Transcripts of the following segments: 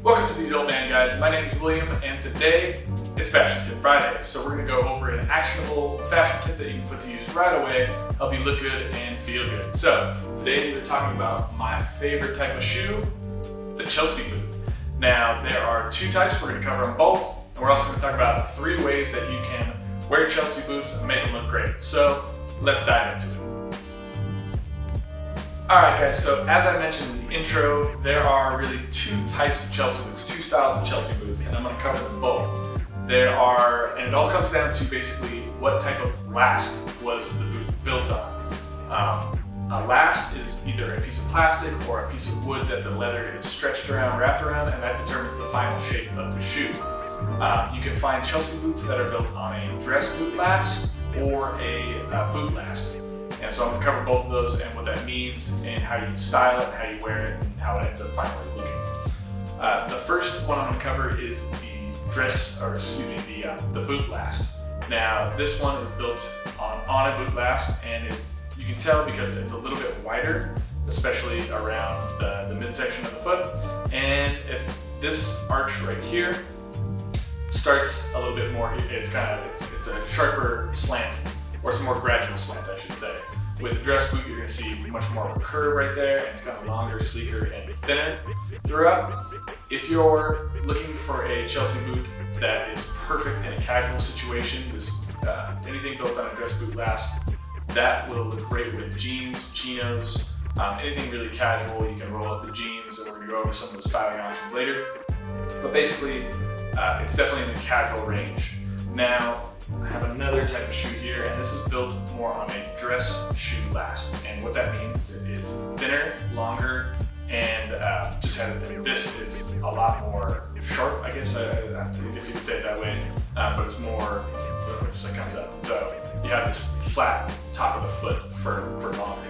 Welcome to the Adult Man, guys. My name is William, and today it's Fashion Tip Friday. So we're going to go over an actionable fashion tip that you can put to use right away, help you look good and feel good. So today we're talking about my favorite type of shoe, the Chelsea boot. Now there are two types. We're going to cover them both, and we're also going to talk about 3 ways that you can wear Chelsea boots and make them look great. So let's dive into it. Alright guys, so as I mentioned in the intro, there are really 2 types of Chelsea boots, 2 styles of Chelsea boots, and I'm going to cover them both. And it all comes down to basically what type of last was the boot built on. A last is either a piece of plastic or a piece of wood that the leather is stretched around, wrapped around, and that determines the final shape of the shoe. You can find Chelsea boots that are built on a dress boot last or a boot last. And so I'm going to cover both of those and what that means and how you style it, how you wear it, and how it ends up finally looking. The first one I'm going to cover is the boot last. Now this one is built on a boot last, and you can tell because it's a little bit wider, especially around the midsection of the foot. And it's this arch right here starts a little bit more. It's a sharper slant, or it's a more gradual slant, I should say. With a dress boot, you're going to see much more of a curve right there, and it's kind of longer, sleeker, and thinner throughout. If you're looking for a Chelsea boot that is perfect in a casual situation, anything built on a dress boot last, that will look great with jeans, chinos, anything really casual. You can roll up the jeans, and we're going to go over some of the styling options later. But basically, it's definitely in the casual range. Now, I have another type of shoe here, and this is built more on a dress shoe last. And what that means is it is thinner, longer, and this is a lot more sharp, I guess. I guess you could say it that way, but it's more, it just like comes up. So you have this flat top of the foot for longer.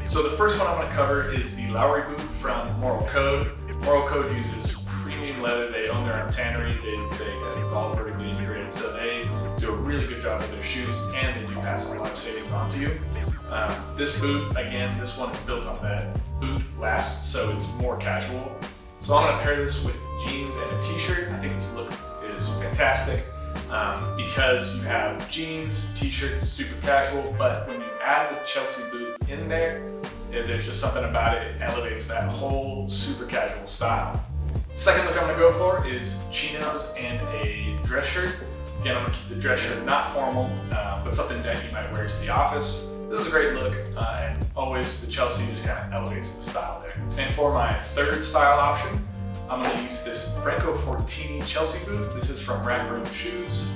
So the first one I want to cover is the Lawry boot from Moral Code. Moral Code uses premium leather. They own their own tannery. It's all vertically integrated, so they do a really good job with their shoes, and they do pass a lot of savings on to you. This boot, again, this one is built on that boot last, so it's more casual. So I'm going to pair this with jeans and a t-shirt. I think this look is fantastic because you have jeans, t-shirt, super casual, but when you add the Chelsea boot in there, there's just something about it. It elevates that whole super casual style. Second look I'm going to go for is chinos and a dress shirt. Again, I'm going to keep the dress shirt not formal, but something that you might wear to the office. This is a great look, and always the Chelsea just kind of elevates the style there. And for my third style option, I'm going to use this Franco Fortini Chelsea boot. This is from Rack Room Shoes.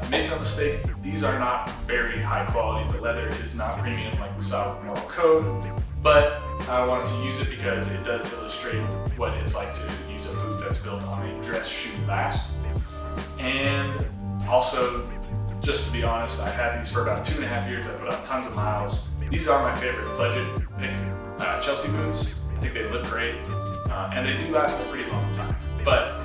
Make no mistake, these are not very high quality. The leather is not premium like we saw with Moral Code, but I wanted to use it because it does illustrate what it's like to use a boot that's built on a dress shoe last. And also, just to be honest, I've had these for about 2.5 years. I put on tons of miles. These are my favorite budget pick Chelsea boots. I think they look great, and they do last a pretty long time. But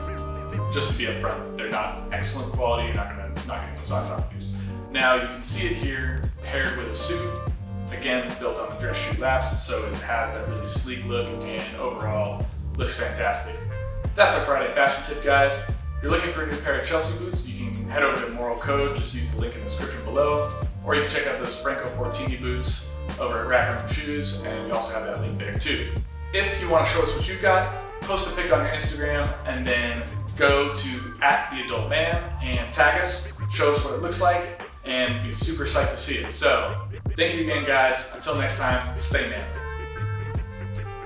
just to be upfront, they're not excellent quality. You're not gonna get the socks off these. Now you can see it here paired with a suit. Again, built on the dress shoe last, so it has that really sleek look and overall looks fantastic. That's our Friday fashion tip, guys. If you're looking for a new pair of Chelsea boots, you can head over to Moral Code, just use the link in the description below, or you can check out those Franco Fortini boots over at Rack Room Shoes, and we also have that link there too. If you want to show us what you've got, post a pic on your Instagram, and then go to @theadultman and tag us, show us what it looks like, and be super psyched to see it. So, thank you again, guys. Until next time, stay manly.